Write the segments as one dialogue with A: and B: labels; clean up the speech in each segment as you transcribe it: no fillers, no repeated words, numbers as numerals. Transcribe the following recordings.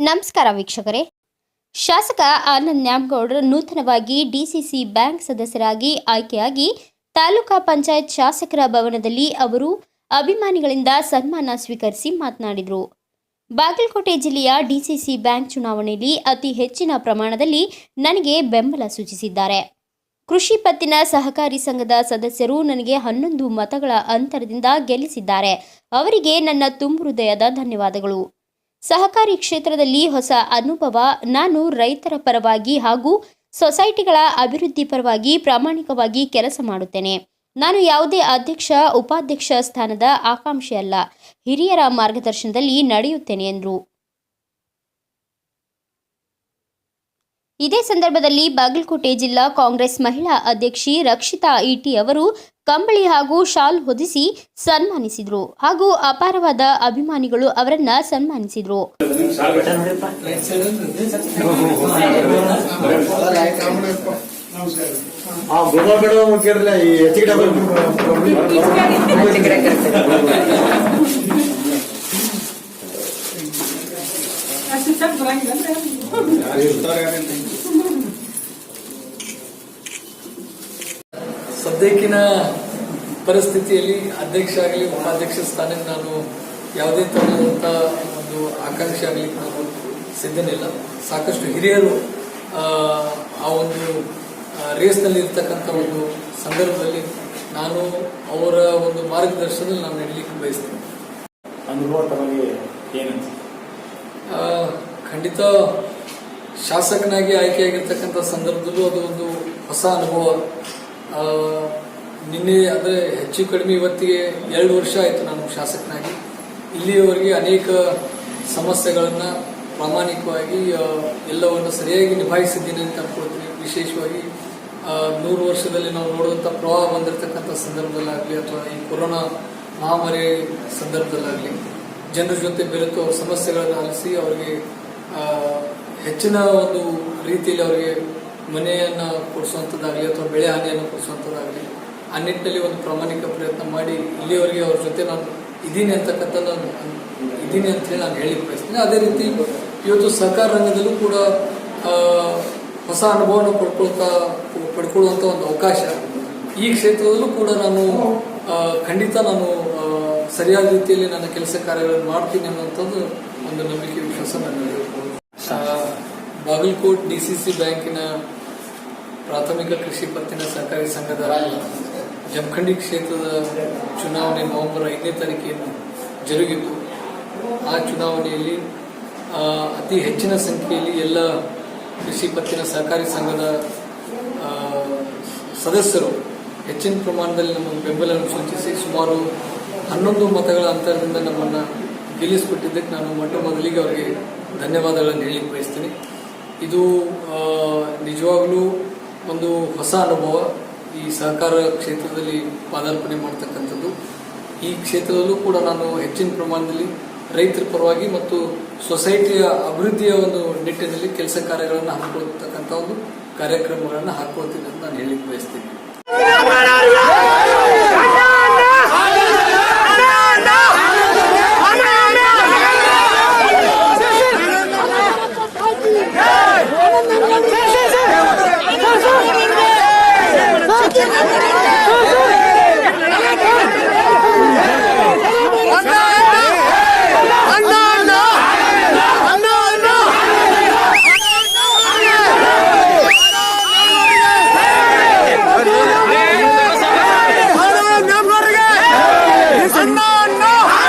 A: ನಮಸ್ಕಾರ ವೀಕ್ಷಕರೇ. ಶಾಸಕ ಆನಂದ್ ನ್ಯಾಮಗೌಡರು ನೂತನವಾಗಿ ಡಿಸಿಸಿ ಬ್ಯಾಂಕ್ ಸದಸ್ಯರಾಗಿ ಆಯ್ಕೆಯಾಗಿ ತಾಲೂಕಾ ಪಂಚಾಯತ್ ಶಾಸಕರ ಭವನದಲ್ಲಿ ಅವರು ಅಭಿಮಾನಿಗಳಿಂದ ಸನ್ಮಾನ ಸ್ವೀಕರಿಸಿ ಮಾತನಾಡಿದರು. ಬಾಗಲಕೋಟೆ ಜಿಲ್ಲೆಯ ಡಿಸಿಸಿ ಬ್ಯಾಂಕ್ ಚುನಾವಣೆಯಲ್ಲಿ ಅತಿ ಹೆಚ್ಚಿನ ಪ್ರಮಾಣದಲ್ಲಿ ನನಗೆ ಬೆಂಬಲ ಸೂಚಿಸಿದ್ದಾರೆ. ಕೃಷಿ ಪತ್ತಿನ ಸಹಕಾರಿ ಸಂಘದ ಸದಸ್ಯರು ನನಗೆ 11 ಮತಗಳ ಅಂತರದಿಂದ ಗೆಲ್ಲಿಸಿದ್ದಾರೆ. ಅವರಿಗೆ ನನ್ನ ತುಂಬು ಹೃದಯದ ಧನ್ಯವಾದಗಳು. ಸಹಕಾರಿ ಕ್ಷೇತ್ರದಲ್ಲಿ ಹೊಸ ಅನುಭವ. ನಾನು ರೈತರ ಪರವಾಗಿ ಹಾಗೂ ಸೊಸೈಟಿಗಳ ಅಭಿವೃದ್ಧಿ ಪರವಾಗಿ ಪ್ರಾಮಾಣಿಕವಾಗಿ ಕೆಲಸ ಮಾಡುತ್ತೇನೆ. ನಾನು ಯಾವುದೇ ಅಧ್ಯಕ್ಷ ಉಪಾಧ್ಯಕ್ಷ ಸ್ಥಾನದ ಆಕಾಂಕ್ಷೆಯಲ್ಲ, ಹಿರಿಯರ ಮಾರ್ಗದರ್ಶನದಲ್ಲಿ ನಡೆಯುತ್ತೇನೆ ಎಂದರು. ಇದೇ ಸಂದರ್ಭದಲ್ಲಿ ಬಾಗಲಕೋಟೆ ಜಿಲ್ಲಾ ಕಾಂಗ್ರೆಸ್ ಮಹಿಳಾ ಅಧ್ಯಕ್ಷೆ ರಕ್ಷಿತಾ ಇಟಿ ಅವರು ಕಂಬಳಿ ಹಾಗೂ ಶಾಲ್ ಹೊದಿಸಿ ಸನ್ಮಾನಿಸಿದರು ಹಾಗೂ ಅಪಾರವಾದ ಅಭಿಮಾನಿಗಳು ಅವರನ್ನ ಸನ್ಮಾನಿಸಿದರು.
B: ಸದ್ಯಕ್ಕಿನ ಪರಿಸ್ಥಿತಿಯಲ್ಲಿ ಅಧ್ಯಕ್ಷ ಆಗಲಿ ಉಪಾಧ್ಯಕ್ಷ ಸ್ಥಾನಕ್ಕೆ ನಾನು ಯಾವುದೇ ತರಹದಂಥ ಒಂದು ಆಕಾಂಕ್ಷೆ ಆಗಲಿ ನಾನು ಸಿದ್ಧನಿಲ್ಲ. ಸಾಕಷ್ಟು ಹಿರಿಯರು ಆ ಒಂದು ರೇಸ್ನಲ್ಲಿ ಇರ್ತಕ್ಕಂಥ ಒಂದು ಸಂದರ್ಭದಲ್ಲಿ ನಾನು ಅವರ ಒಂದು ಮಾರ್ಗದರ್ಶನದಲ್ಲಿ ನಾನು ನಡೀಲಿಕ್ಕೆ ಬಯಸ್ತೇನೆ.
C: ಅನುಭವ ತಮಗೆ ಏನಂತ?
B: ಖಂಡಿತ ಶಾಸಕನಾಗಿ ಆಯ್ಕೆಯಾಗಿರ್ತಕ್ಕಂಥ ಸಂದರ್ಭದಲ್ಲೂ ಅದು ಒಂದು ಹೊಸ ಅನುಭವ. ನಿನ್ನೆ ಅಂದರೆ ಹೆಚ್ಚು ಕಡಿಮೆ ಇವತ್ತಿಗೆ 2 ವರ್ಷ ಆಯಿತು ನಾನು ಶಾಸಕನಾಗಿ. ಇಲ್ಲಿಯವರೆಗೆ ಅನೇಕ ಸಮಸ್ಯೆಗಳನ್ನು ಪ್ರಾಮಾಣಿಕವಾಗಿ ಎಲ್ಲವನ್ನು ಸರಿಯಾಗಿ ನಿಭಾಯಿಸಿದ್ದೀನಿ ಅಂತ ಅನ್ಕೊಳ್ತೀನಿ. ವಿಶೇಷವಾಗಿ 100 ವರ್ಷದಲ್ಲಿ ನಾವು ನೋಡುವಂಥ ಪ್ರವಾಹ ಬಂದಿರತಕ್ಕಂಥ ಸಂದರ್ಭದಲ್ಲಾಗಲಿ ಅಥವಾ ಈ ಕೊರೋನಾ ಮಹಾಮಾರಿ ಸಂದರ್ಭದಲ್ಲಾಗಲಿ ಜನರ ಜೊತೆ ಬೆರೆತು ಅವ್ರ ಸಮಸ್ಯೆಗಳನ್ನು ಆಲಿಸಿ ಅವರಿಗೆ ಹೆಚ್ಚಿನ ಒಂದು ರೀತಿಯಲ್ಲಿ ಅವರಿಗೆ ಮನೆಯನ್ನು ಕೊಡಿಸುವಂಥದ್ದಾಗಲಿ ಅಥವಾ ಬೆಳೆ ಹಾನಿಯನ್ನು ಕೊಡಿಸುವಂಥದ್ದಾಗಲಿ ಆ ನಿಟ್ಟಿನಲ್ಲಿ ಒಂದು ಪ್ರಾಮಾಣಿಕ ಪ್ರಯತ್ನ ಮಾಡಿ ಇಲ್ಲಿಯವರೆಗೆ ಅವ್ರ ಜೊತೆ ನಾನು ಇದ್ದೀನಿ ಅಂತಕ್ಕಂಥ ಇದ್ದೀನಿ ಅಂತೇಳಿ ನಾನು ಹೇಳಿ ಬಯಸ್ತೀನಿ. ಅದೇ ರೀತಿ ಇವತ್ತು ಸಹಕಾರ ರಂಗದಲ್ಲೂ ಕೂಡ ಹೊಸ ಅನುಭವವನ್ನು ಪಡ್ಕೊಳ್ಳುವಂಥ ಒಂದು ಅವಕಾಶ ಈ ಕ್ಷೇತ್ರದಲ್ಲೂ ಕೂಡ ನಾನು ಖಂಡಿತ ನಾನು ಸರಿಯಾದ ರೀತಿಯಲ್ಲಿ ನನ್ನ ಕೆಲಸ ಕಾರ್ಯಗಳನ್ನು ಮಾಡ್ತೀನಿ ಅನ್ನುವಂಥದ್ದು ಒಂದು ನಂಬಿಕೆ ವಿಶ್ವಾಸ ನನ್ನಲ್ಲಿ. ಬಾಗಲಕೋಟ್ ಡಿಸಿಸಿ ಬ್ಯಾಂಕಿನ ಪ್ರಾಥಮಿಕ ಕೃಷಿ ಪತ್ತಿನ ಸಹಕಾರಿ ಸಂಘದ ಜಮಖಂಡಿ ಕ್ಷೇತ್ರದ ಚುನಾವಣೆ ನವೆಂಬರ್ 5ನೇ ತಾರೀಕಿಗೆ ಜರುಗಿತು. ಆ ಚುನಾವಣೆಯಲ್ಲಿ ಅತಿ ಹೆಚ್ಚಿನ ಸಂಖ್ಯೆಯಲ್ಲಿ ಎಲ್ಲ ಕೃಷಿ ಪತ್ತಿನ ಸಹಕಾರಿ ಸಂಘದ ಸದಸ್ಯರು ಹೆಚ್ಚಿನ ಪ್ರಮಾಣದಲ್ಲಿ ನಮಗೆ ಬೆಂಬಲವನ್ನು ಸೂಚಿಸಿ ಸುಮಾರು 11 ಮತಗಳ ಅಂತರದಿಂದ ನಮ್ಮನ್ನು ಗೆಲ್ಲಿಸಿಕೊಟ್ಟಿದ್ದಕ್ಕೆ ನಾನು ಮೊದಲಿಗೆ ಅವರಿಗೆ ಧನ್ಯವಾದಗಳನ್ನು ಹೇಳಲಿಕ್ಕೆ ಬಯಸ್ತೀನಿ. ಇದು ನಿಜವಾಗಲೂ ಒಂದು ಹೊಸ ಅನುಭವ. ಈ ಸಹಕಾರ ಕ್ಷೇತ್ರದಲ್ಲಿ ಪಾದಾರ್ಪಣೆ ಮಾಡ್ತಕ್ಕಂಥದ್ದು. ಈ ಕ್ಷೇತ್ರದಲ್ಲೂ ಕೂಡ ನಾನು ಹೆಚ್ಚಿನ ಪ್ರಮಾಣದಲ್ಲಿ ರೈತರ ಪರವಾಗಿ ಮತ್ತು ಸೊಸೈಟಿಯ ಅಭಿವೃದ್ಧಿಯ ಒಂದು ನಿಟ್ಟಿನಲ್ಲಿ ಕೆಲಸ ಕಾರ್ಯಗಳನ್ನು ಹಾಕೊಳ್ತಕ್ಕಂಥ ಒಂದು ಕಾರ್ಯಕ್ರಮಗಳನ್ನು ಹಾಕೊಳ್ತೀನಿ ಅಂತ ನಾನು ಹೇಳಲಿಕ್ಕೆ ಬಯಸ್ತೀನಿ.
D: No!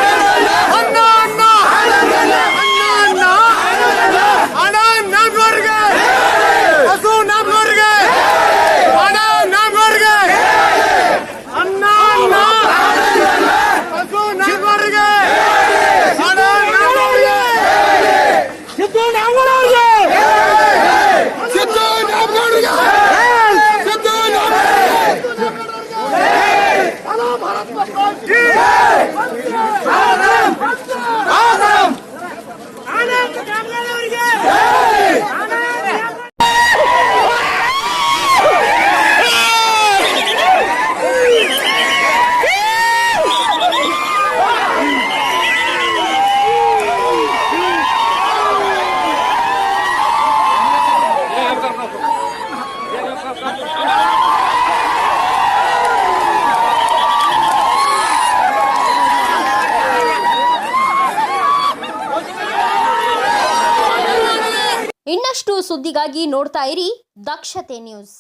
A: ಇನ್ನಷ್ಟು ಸುದ್ದಿಗಾಗಿ ನೋಡ್ತಾ ಇರಿ ದಕ್ಷತೆ ನ್ಯೂಸ್.